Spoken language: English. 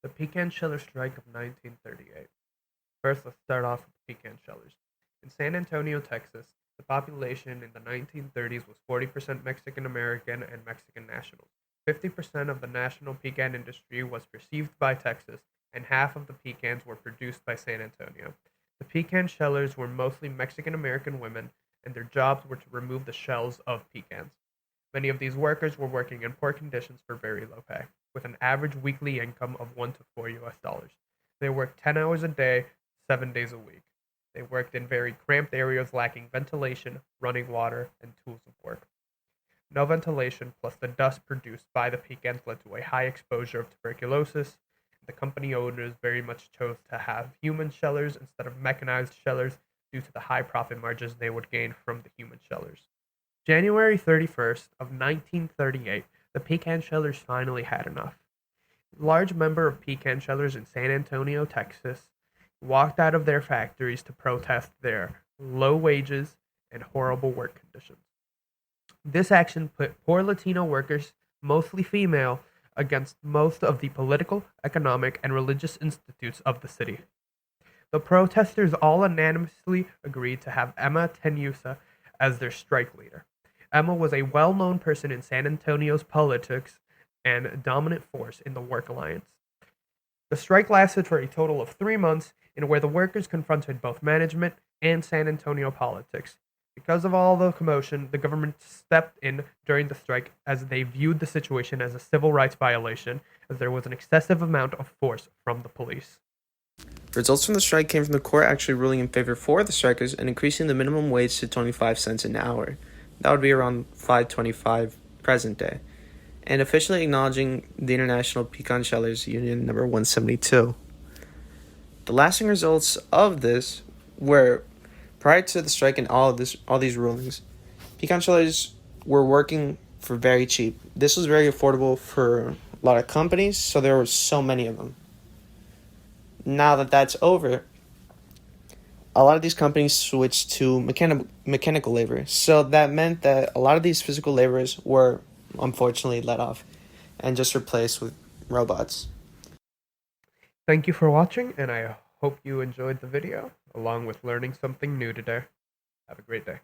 The Pecan Shiller Strike of 1938. First, let's start off with pecan shellers. In San Antonio, Texas, the population in the 1930s was 40% Mexican American and Mexican nationals. 50% of the national pecan industry was received by Texas, and half of the pecans were produced by San Antonio. The pecan shellers were mostly Mexican American women, and their jobs were to remove the shells of pecans. Many of these workers were working in poor conditions for very low pay, with an average weekly income of 1 to 4 US dollars. They worked 10 hours a day, 7 days a week. They worked in very cramped areas lacking ventilation, running water, and tools of work. No ventilation plus the dust produced by the pecans led to a high exposure of tuberculosis. The company owners very much chose to have human shellers instead of mechanized shellers due to the high profit margins they would gain from the human shellers. January 31st of 1938, the pecan shellers finally had enough. A large number of pecan shellers in San Antonio, Texas, walked out of their factories to protest their low wages and horrible work conditions. This action put poor Latino workers, mostly female, against most of the political, economic, and religious institutes of the city. The protesters all unanimously agreed to have Emma Tenusa as their strike leader. Emma was a well known person in San Antonio's politics and a dominant force in the Work Alliance. The strike lasted for a total of 3 months, in where the workers confronted both management and San Antonio politics. Because of all the commotion, the government stepped in during the strike as they viewed the situation as a civil rights violation, as there was an excessive amount of force from the police. Results from the strike came from the court actually ruling in favor for the strikers and increasing the minimum wage to 25 cents an hour. That would be around $5.25 present day, and officially acknowledging the International Pecan Shellers Union number 172. The lasting results of this were, prior to the strike and all these rulings, pecan shellers were working for very cheap. This was very affordable for a lot of companies, so there were so many of them. Now that that's over, a lot of these companies switched to mechanical labor. So that meant that a lot of these physical laborers were unfortunately let off and just replaced with robots. Thank you for watching, and I hope you enjoyed the video, along with learning something new today. Have a great day.